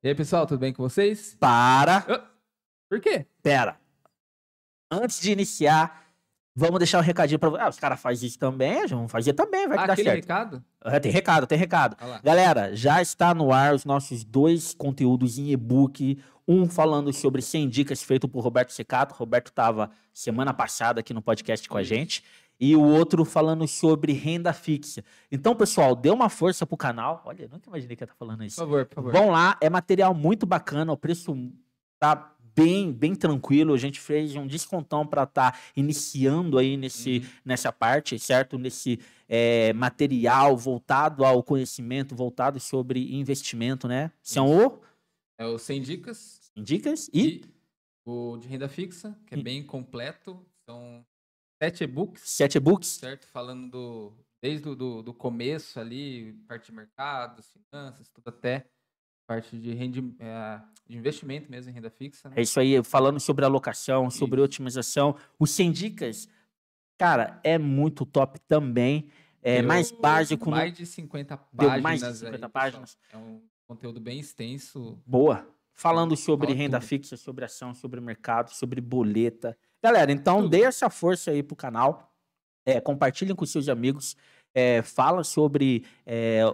E aí, pessoal, tudo bem com vocês? Para. Por quê? Pera. Antes de iniciar, vamos deixar um recadinho pra vocês. Os caras fazem isso também, vamos fazer também, vai que dá Aquele certo. recado? Tem recado. Olha lá. Galera, já está no ar os nossos 2 conteúdos em e-book. Um falando sobre 100 dicas feito por Roberto Secato. Roberto estava semana passada aqui no podcast com a gente. E o outro falando sobre renda fixa. Então, pessoal, dê uma força pro canal. Olha, eu nunca imaginei que eu ia estar falando isso. Por favor. Vão lá, é material muito bacana, o preço tá bem tranquilo. A gente fez um descontão para estar iniciando aí nessa parte, certo? Nesse material voltado ao conhecimento, voltado sobre investimento, né? São É o 100 dicas. 100 dicas e o de renda fixa, que é bem completo. São 7 e-books. 7 e-books. Certo? Falando desde do começo ali, parte de mercados, finanças, tudo até parte de investimento mesmo em renda fixa. Né? É isso aí, falando sobre alocação, sobre otimização. Os 100 dicas, cara, é muito top também. É mais básico. Mais de 50 páginas. Deu mais de 50 páginas. É um conteúdo bem extenso. Boa. Falando sobre renda fixa, sobre ação, sobre mercado, sobre boleta. Galera, então dê essa força aí pro canal. Compartilhem com seus amigos. Fala sobre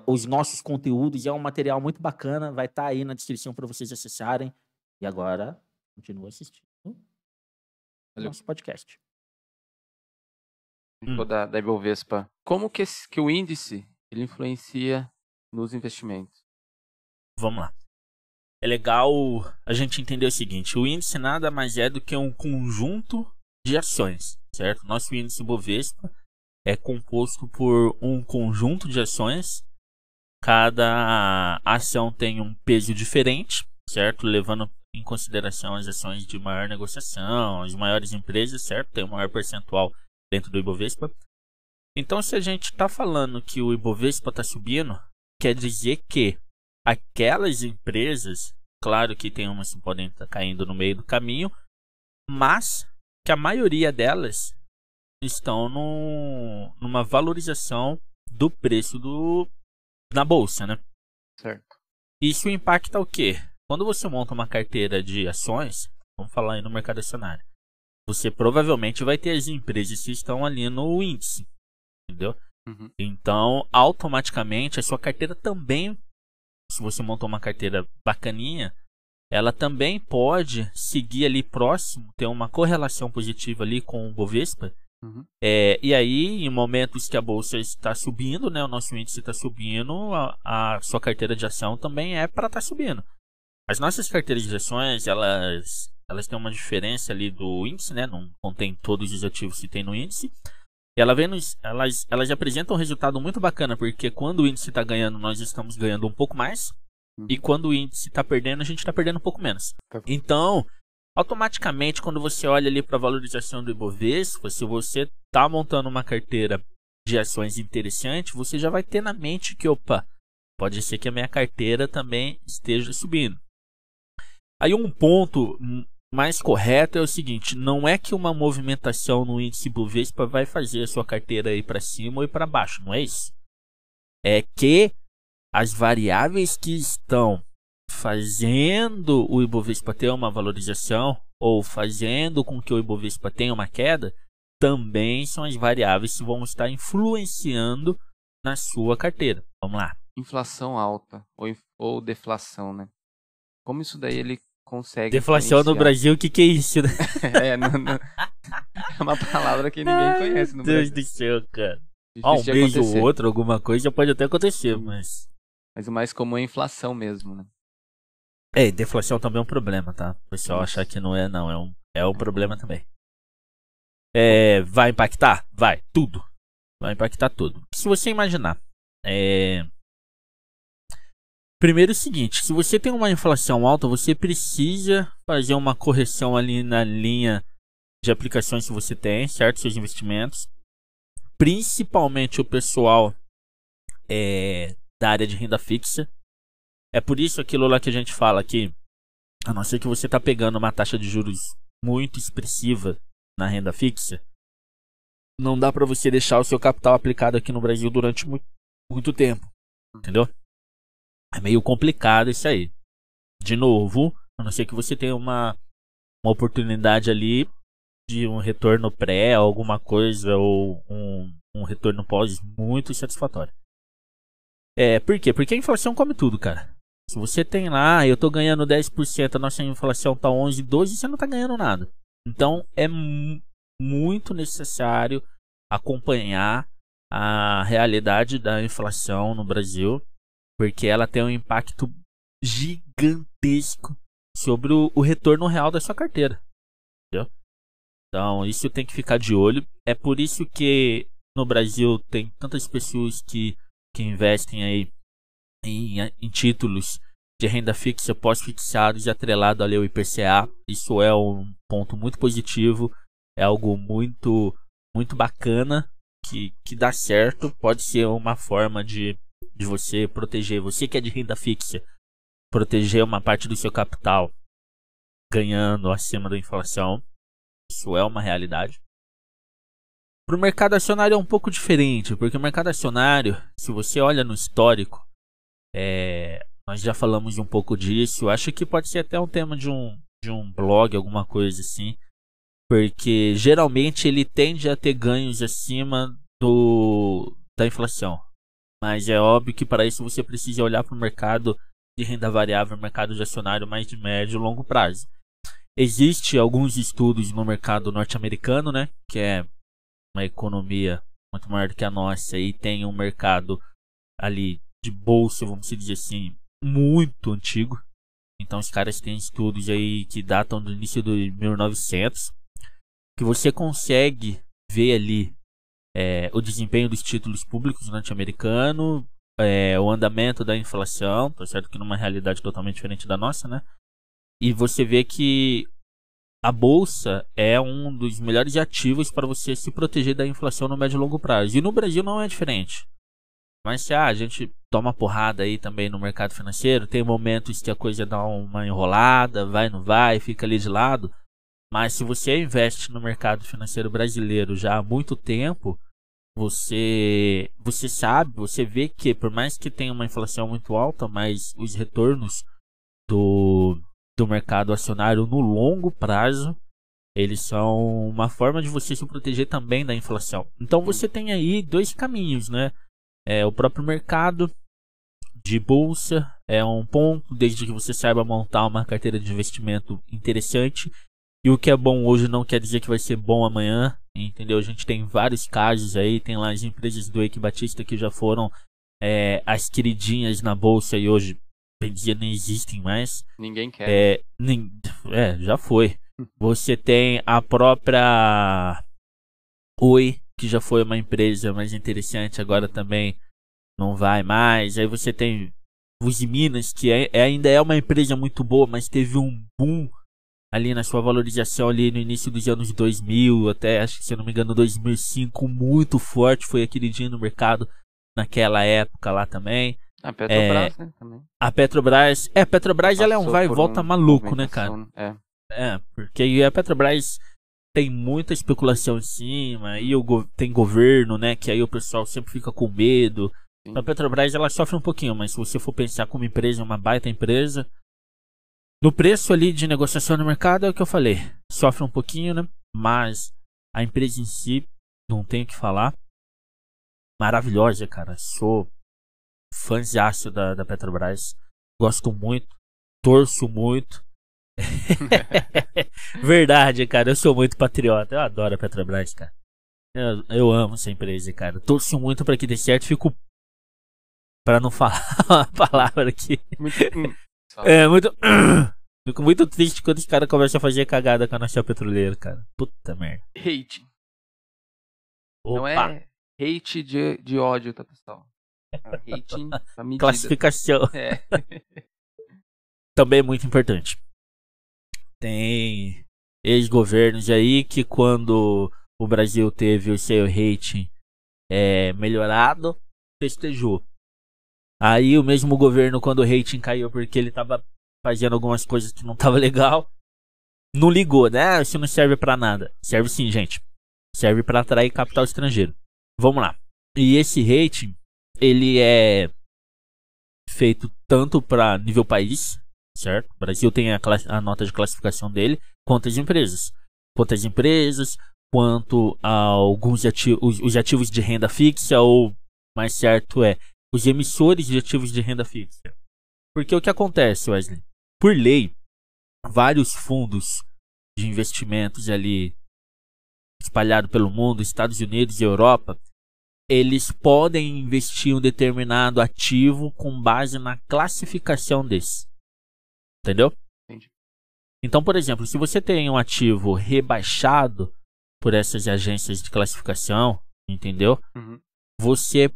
os nossos conteúdos. É um material muito bacana. Vai estar aí na descrição para vocês acessarem. E agora, continua assistindo o nosso podcast. Da Ibovespa. Como que o índice ele influencia nos investimentos? Vamos lá. É legal a gente entender o seguinte. O índice nada mais é do que um conjunto de ações, certo? Nosso índice Ibovespa é composto por um conjunto de ações. Cada ação tem um peso diferente, certo? Levando em consideração as ações de maior negociação, as maiores empresas, certo? Tem um maior percentual dentro do Ibovespa. Então, se a gente está falando que o Ibovespa está subindo, quer dizer que aquelas empresas, claro que tem umas que podem estar caindo no meio do caminho, mas que a maioria delas estão numa valorização do preço na bolsa, né? Certo. Isso impacta o quê? Quando você monta uma carteira de ações, vamos falar aí no mercado acionário, você provavelmente vai ter as empresas que estão ali no índice, entendeu? Uhum. Então, automaticamente, a sua carteira também, se você montou uma carteira bacaninha, ela também pode seguir ali próximo, ter uma correlação positiva ali com o Bovespa. Uhum. E aí, em momentos que a bolsa está subindo, né, o nosso índice está subindo, a sua carteira de ação também é para estar subindo. As nossas carteiras de ações, elas têm uma diferença ali do índice, né, não contém todos os ativos que tem no índice. E elas apresentam um resultado muito bacana, porque quando o índice está ganhando, nós estamos ganhando um pouco mais. E quando o índice está perdendo, a gente está perdendo um pouco menos. Então, automaticamente, quando você olha ali para a valorização do Ibovespa, se você está montando uma carteira de ações interessante, você já vai ter na mente que, opa, pode ser que a minha carteira também esteja subindo. Aí um ponto mais correto é o seguinte, não é que uma movimentação no índice Ibovespa vai fazer a sua carteira ir para cima ou ir para baixo, não é isso. É que as variáveis que estão fazendo o Ibovespa ter uma valorização ou fazendo com que o Ibovespa tenha uma queda, também são as variáveis que vão estar influenciando na sua carteira. Vamos lá. Inflação alta ou deflação, né? Como isso daí ele consegue deflação no Brasil, o que é isso, né? É uma palavra que ninguém conhece no Brasil. Deus do céu, cara. Um beijo ou outro, alguma coisa pode até acontecer, mas o mais comum é inflação mesmo, né? Deflação também é um problema, tá? O pessoal achar que não é, não. É um problema também. Vai impactar? Vai, tudo. Vai impactar tudo. Se você imaginar, primeiro é o seguinte, se você tem uma inflação alta, você precisa fazer uma correção ali na linha de aplicações que você tem, certo? Seus investimentos. Principalmente o pessoal da área de renda fixa. É por isso aquilo lá que a gente fala que, a não ser que você está pegando uma taxa de juros muito expressiva na renda fixa, não dá para você deixar o seu capital aplicado aqui no Brasil durante muito tempo. Entendeu? É meio complicado isso aí. De novo, a não ser que você tenha uma oportunidade ali de um retorno pré, alguma coisa, ou um retorno pós muito satisfatório. Por quê? Porque a inflação come tudo, cara. Se você tem lá, eu tô ganhando 10%, a nossa inflação tá 11, 12, você não tá ganhando nada. Então é muito necessário acompanhar a realidade da inflação no Brasil, porque ela tem um impacto gigantesco sobre o retorno real da sua carteira. Entendeu? Então isso tem que ficar de olho. É por isso que no Brasil tem tantas pessoas que investem aí em títulos de renda fixa pós-fixados e atrelado ali ao IPCA. Isso é um ponto muito positivo, é algo muito bacana que dá certo. Pode ser uma forma de você proteger, você que é de renda fixa, proteger uma parte do seu capital ganhando acima da inflação. Isso é uma realidade. Para o mercado acionário é um pouco diferente, porque o mercado acionário, se você olha no histórico, nós já falamos um pouco disso, acho que pode ser até um tema de um blog, alguma coisa assim, porque geralmente ele tende a ter ganhos acima da inflação, mas é óbvio que para isso você precisa olhar para o mercado de renda variável, mercado de acionário mais de médio e longo prazo. Existem alguns estudos no mercado norte-americano, né, que é uma economia muito maior do que a nossa e tem um mercado ali de bolsa, vamos dizer assim, muito antigo. Então os caras têm estudos aí que datam do início de 1900, que você consegue ver ali o desempenho dos títulos públicos norte-americanos, o andamento da inflação, tá certo que numa realidade totalmente diferente da nossa, né? E você vê que a bolsa é um dos melhores ativos para você se proteger da inflação no médio e longo prazo. E no Brasil não é diferente. Mas se a gente toma porrada aí também no mercado financeiro, tem momentos que a coisa dá uma enrolada, vai, não vai, fica ali de lado. Mas se você investe no mercado financeiro brasileiro já há muito tempo, você sabe, você vê que por mais que tenha uma inflação muito alta, mas os retornos do mercado acionário no longo prazo, eles são uma forma de você se proteger também da inflação. Então você tem aí dois caminhos, né? O próprio mercado de bolsa é um ponto, desde que você saiba montar uma carteira de investimento interessante. E o que é bom hoje não quer dizer que vai ser bom amanhã, entendeu? A gente tem vários casos aí, tem lá as empresas do Eike Batista que já foram as queridinhas na bolsa e hoje, bem dizer, nem existem mais. Ninguém quer. Já foi. Você tem a própria Oi, que já foi uma empresa mais interessante, agora também não vai mais. Aí você tem Uzi Minas, que ainda é uma empresa muito boa, mas teve um boom ali na sua valorização ali no início dos anos 2000, até acho que, se eu não me engano, 2005, muito forte, foi aquele dia no mercado naquela época lá também. A Petrobras, né, também. A Petrobras, ela é um vai e volta maluco, né, cara? Porque a Petrobras tem muita especulação em cima, e tem governo, né, que aí o pessoal sempre fica com medo. Sim. A Petrobras, ela sofre um pouquinho, mas se você for pensar como empresa, é uma baita empresa. No preço ali de negociação no mercado, é o que eu falei, sofre um pouquinho, né, mas a empresa em si, não tenho o que falar, maravilhosa, cara. Sou fãzaço da Petrobras, gosto muito, torço muito. Verdade, cara, eu sou muito patriota, eu adoro a Petrobras, cara. Eu amo essa empresa, cara. Torço muito pra que dê certo, fico, pra não falar uma palavra aqui, fico muito triste quando os caras começam a fazer cagada com a nossa petroleira, cara. Puta merda. Hate. Opa. Não é hate de ódio, tá, pessoal? É hating pra medida. Classificação. Também é muito importante. Tem ex-governos aí que, quando o Brasil teve o seu rating melhorado, festejou. Aí o mesmo governo, quando o rating caiu porque ele tava fazendo algumas coisas que não tava legal, não ligou, né? Isso não serve pra nada. Serve sim, gente. Serve pra atrair capital estrangeiro. Vamos lá. E esse rating, ele é feito tanto para nível país, certo? O Brasil tem a nota de classificação dele quanto às empresas. Quanto às empresas, quanto a alguns os ativos de renda fixa, ou mais certo os emissores de ativos de renda fixa. Porque o que acontece, Wesley? Por lei, vários fundos de investimentos ali espalhados pelo mundo, Estados Unidos e Europa, eles podem investir um determinado ativo com base na classificação desse. Entendeu? Entendi. Então, por exemplo, se você tem um ativo rebaixado por essas agências de classificação, entendeu? Uhum. Você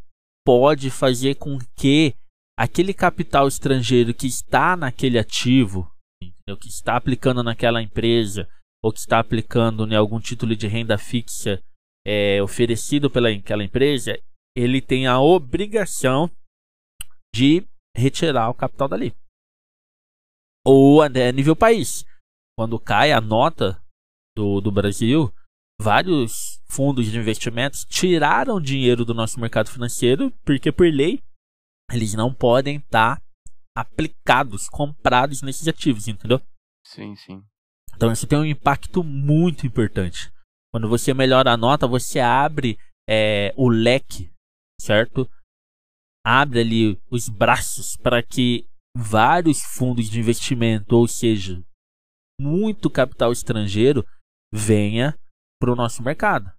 pode fazer com que aquele capital estrangeiro que está naquele ativo, entendeu? Que está aplicando naquela empresa, ou que está aplicando em algum título de renda fixa oferecido pelaquela empresa, ele tem a obrigação de retirar o capital dali. Ou até a nível país. Quando cai a nota do Brasil, vários fundos de investimentos tiraram dinheiro do nosso mercado financeiro, porque por lei eles não podem estar aplicados, comprados nesses ativos, entendeu? Sim, sim. Então isso tem um impacto muito importante. Quando você melhora a nota, você abre o leque, certo? Abre ali os braços para que vários fundos de investimento, ou seja, muito capital estrangeiro, venha para o nosso mercado.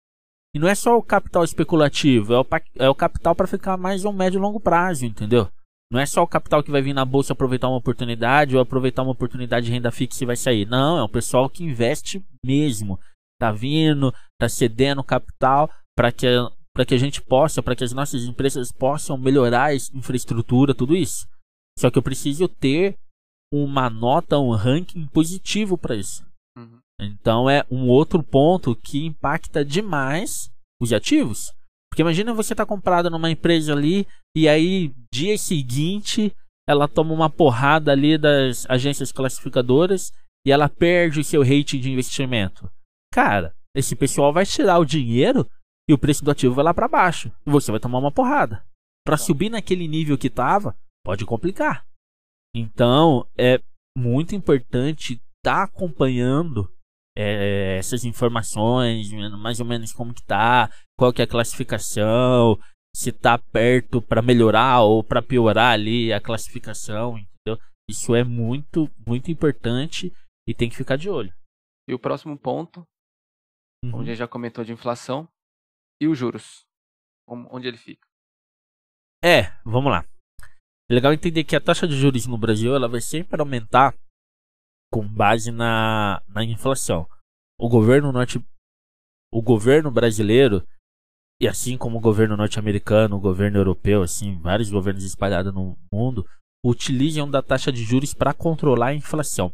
E não é só o capital especulativo, é o capital para ficar mais a um médio e longo prazo, entendeu? Não é só o capital que vai vir na bolsa aproveitar uma oportunidade, ou aproveitar uma oportunidade de renda fixa e vai sair. Não, é o pessoal que investe mesmo. Tá vindo, tá cedendo capital para que a gente possa, para que as nossas empresas possam melhorar a infraestrutura, tudo isso. Só que eu preciso ter uma nota, um ranking positivo para isso. Uhum. Então é um outro ponto que impacta demais os ativos. Porque imagina você estar comprado numa empresa ali e aí dia seguinte ela toma uma porrada ali das agências classificadoras e ela perde o seu rating de investimento. Cara, esse pessoal vai tirar o dinheiro e o preço do ativo vai lá para baixo. E você vai tomar uma porrada. Para subir naquele nível que estava, pode complicar. Então, é muito importante estar acompanhando essas informações, mais ou menos como que tá, qual que é a classificação, se tá perto para melhorar ou para piorar ali a classificação, entendeu? Isso é muito, muito importante e tem que ficar de olho. E o próximo ponto, onde a gente já comentou de inflação, e os juros, onde ele fica? Vamos lá. É legal entender que a taxa de juros no Brasil ela vai sempre aumentar com base na inflação. O governo brasileiro, e assim como o governo norte-americano, o governo europeu, assim, vários governos espalhados no mundo, utilizam da taxa de juros para controlar a inflação.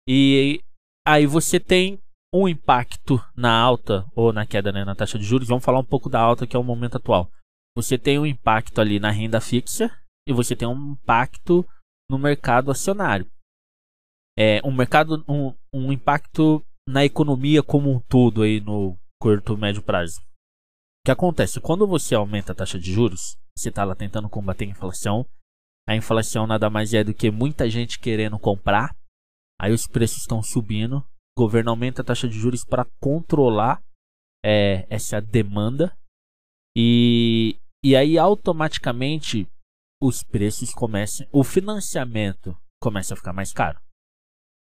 E aí você tem um impacto na alta ou na queda, né, na taxa de juros. Vamos falar um pouco da alta, que é o momento atual. Você tem um impacto ali na renda fixa e você tem um impacto no mercado acionário. Um impacto na economia como um todo aí no curto e médio prazo. O que acontece? Quando você aumenta a taxa de juros, você está lá tentando combater a inflação. A inflação nada mais é do que muita gente querendo comprar. Aí os preços estão subindo. O governo aumenta a taxa de juros para controlar essa demanda. E aí automaticamente os preços começam, o financiamento começa a ficar mais caro.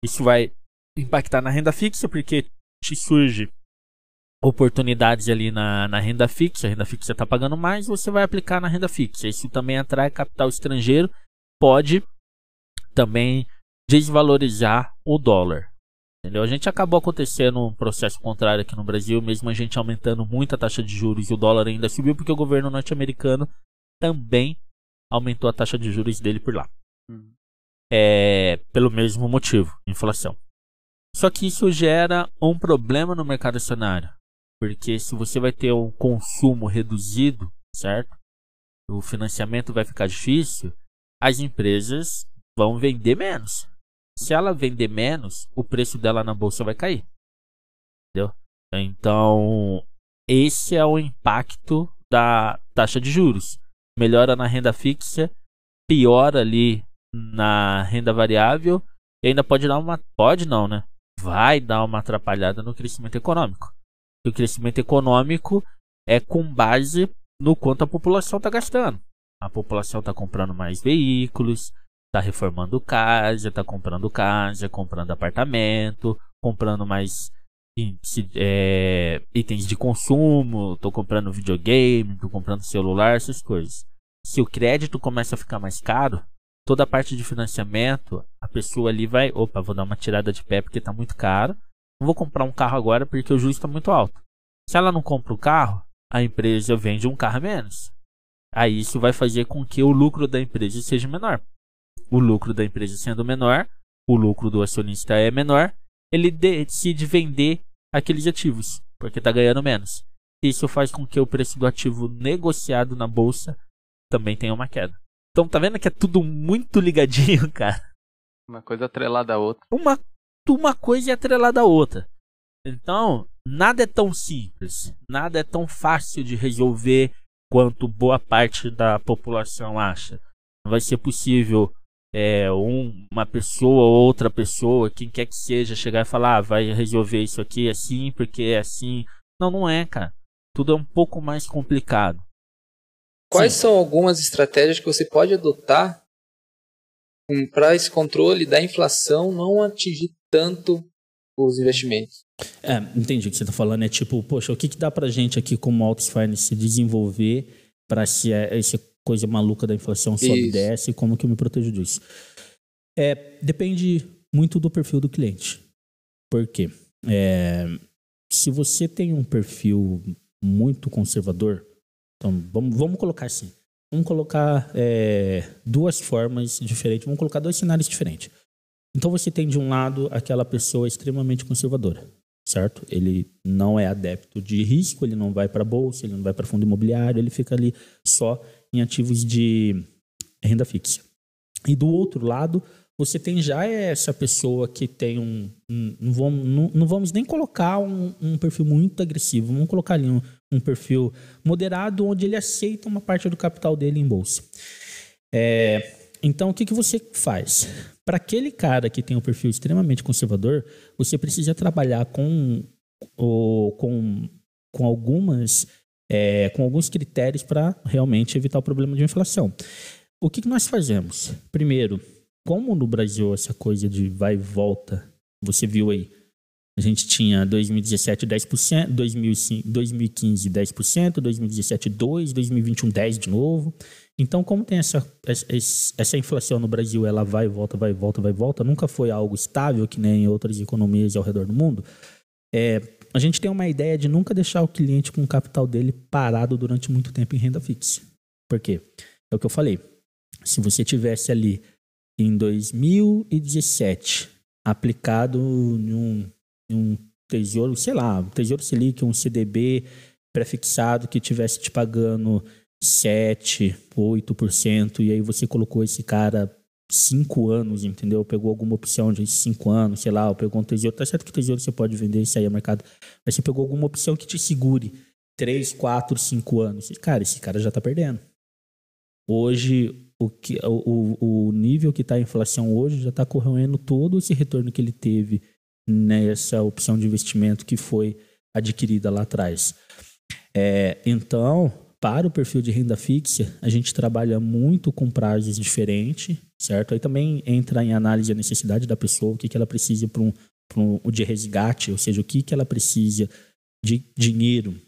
Isso vai impactar na renda fixa, porque te surge oportunidades ali na renda fixa. A renda fixa está pagando mais, você vai aplicar na renda fixa. Isso também atrai capital estrangeiro, pode também desvalorizar o dólar. Entendeu? A gente acabou acontecendo um processo contrário aqui no Brasil, mesmo a gente aumentando muito a taxa de juros e o dólar ainda subiu, porque o governo norte-americano também aumentou a taxa de juros dele por lá. Pelo mesmo motivo, inflação. Só que isso gera um problema no mercado acionário, porque se você vai ter um consumo reduzido, certo? O financiamento vai ficar difícil, as empresas vão vender menos. Se ela vender menos, o preço dela na bolsa vai cair. Entendeu? Então, esse é o impacto da taxa de juros. Melhora na renda fixa, piora ali na renda variável e ainda pode dar uma... Pode não, né? Vai dar uma atrapalhada no crescimento econômico. E o crescimento econômico é com base no quanto a população está gastando. A população está comprando mais veículos, está reformando casa, está comprando casa, comprando apartamento, comprando mais itens de consumo, estou comprando videogame, estou comprando celular, essas coisas. Se o crédito começa a ficar mais caro, toda a parte de financiamento, a pessoa ali vai, opa, vou dar uma tirada de pé porque está muito caro, não vou comprar um carro agora porque o juros está muito alto. Se ela não compra o carro, a empresa vende um carro a menos. Aí isso vai fazer com que o lucro da empresa seja menor. O lucro da empresa sendo menor, o lucro do acionista é menor, ele decide vender aqueles ativos, porque está ganhando menos. Isso faz com que o preço do ativo negociado na bolsa também tenha uma queda. Então tá vendo que é tudo muito ligadinho, cara? Uma coisa atrelada à outra. Uma coisa é atrelada à outra. Então, nada é tão simples, nada é tão fácil de resolver quanto boa parte da população acha. Não vai ser possível uma pessoa ou outra pessoa, quem quer que seja, chegar e falar, vai resolver isso aqui assim, porque é assim. Não, não é, cara. Tudo é um pouco mais complicado. Quais são algumas estratégias que você pode adotar para esse controle da inflação não atingir tanto os investimentos? Entendi o que você está falando. É tipo, poxa, o que dá pra gente aqui como Altus Finance se desenvolver para se essa coisa maluca da inflação sobe e desce, como que eu me protejo disso? Depende muito do perfil do cliente. Por quê? Se você tem um perfil muito conservador, então vamos colocar assim. Vamos colocar duas formas diferentes, vamos colocar dois cenários diferentes. Então você tem de um lado aquela pessoa extremamente conservadora, certo? Ele não é adepto de risco, ele não vai para a bolsa, ele não vai para fundo imobiliário, ele fica ali só em ativos de renda fixa. E do outro lado, você tem já essa pessoa que tem não vamos nem colocar um perfil muito agressivo, vamos colocar ali um perfil moderado, onde ele aceita uma parte do capital dele em bolsa. Então, o que você faz? Para aquele cara que tem um perfil extremamente conservador, você precisa trabalhar com alguns critérios para realmente evitar o problema de inflação. O que nós fazemos? Primeiro, como no Brasil essa coisa de vai e volta, você viu aí, a gente tinha 2017 10%, 2015 10%, 2017 2%, 2021 10% de novo. Então, como tem essa inflação no Brasil, ela vai e volta, vai e volta, vai e volta, nunca foi algo estável, que nem em outras economias ao redor do mundo, a gente tem uma ideia de nunca deixar o cliente com o capital dele parado durante muito tempo em renda fixa. Por quê? É o que eu falei. Se você tivesse ali em 2017 aplicado em um tesouro, sei lá, um tesouro Selic, um CDB pré-fixado que tivesse te pagando 7%, 8%, e aí você colocou esse cara 5 anos, entendeu? Pegou alguma opção de 5 anos, sei lá, ou pegou um tesouro. Tá certo que tesouro você pode vender e sair ao mercado, mas você pegou alguma opção que te segure 3, 4, 5 anos. E, cara, esse cara já tá perdendo. Hoje, o nível que está a inflação hoje já está corroendo todo esse retorno que ele teve nessa opção de investimento que foi adquirida lá atrás. Então, para o perfil de renda fixa, a gente trabalha muito com prazos diferentes, certo? Aí também entra em análise a necessidade da pessoa, o que ela precisa para um de resgate, ou seja, o que ela precisa de dinheiro,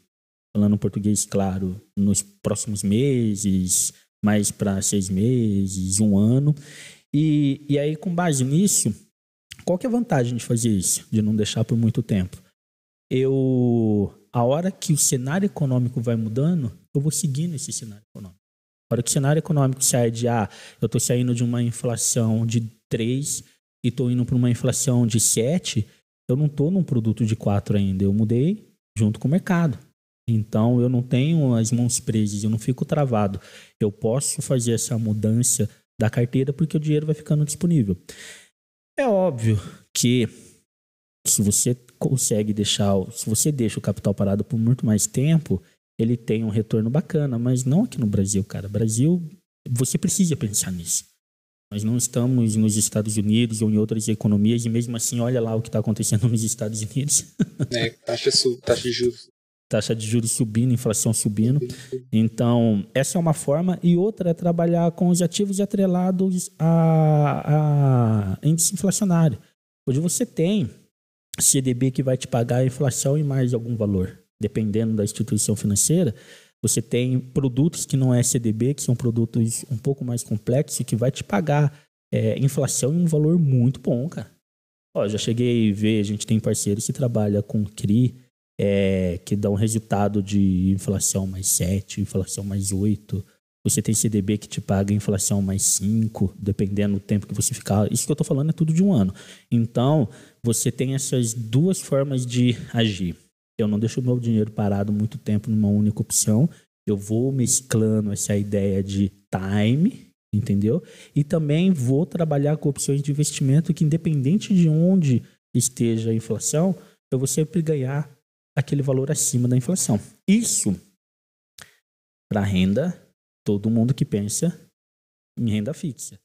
falando português claro, nos próximos meses, mais para 6 meses, 1 ano. E aí, com base nisso, qual que é a vantagem de fazer isso? De não deixar por muito tempo? A hora que o cenário econômico vai mudando, eu vou seguindo esse cenário econômico. A hora que o cenário econômico sai de, eu estou saindo de uma inflação de 3 e estou indo para uma inflação de 7, eu não estou num produto de 4 ainda, eu mudei junto com o mercado. Então, eu não tenho as mãos presas, eu não fico travado. Eu posso fazer essa mudança da carteira porque o dinheiro vai ficando disponível. É óbvio que se você consegue se você deixa o capital parado por muito mais tempo, ele tem um retorno bacana, mas não aqui no Brasil, cara. Brasil, você precisa pensar nisso. Nós não estamos nos Estados Unidos ou em outras economias, e mesmo assim, olha lá o que está acontecendo nos Estados Unidos. Taxa de juros. Taxa de juros subindo, inflação subindo. Então, essa é uma forma. E outra é trabalhar com os ativos atrelados a índice inflacionário. Hoje você tem CDB que vai te pagar a inflação e mais algum valor. Dependendo da instituição financeira, você tem produtos que não é CDB, que são produtos um pouco mais complexos, que vai te pagar inflação em um valor muito bom, cara. Ó, já cheguei a ver, a gente tem parceiros que trabalham com CRI, que dá um resultado de inflação mais 7, inflação mais 8. Você tem CDB que te paga inflação mais 5, dependendo do tempo que você ficar. Isso que eu estou falando é tudo de um ano. Então, você tem essas duas formas de agir. Eu não deixo o meu dinheiro parado muito tempo numa única opção. Eu vou mesclando essa ideia de time, entendeu? E também vou trabalhar com opções de investimento que, independente de onde esteja a inflação, eu vou sempre ganhar aquele valor acima da inflação. Isso, para renda, todo mundo que pensa em renda fixa.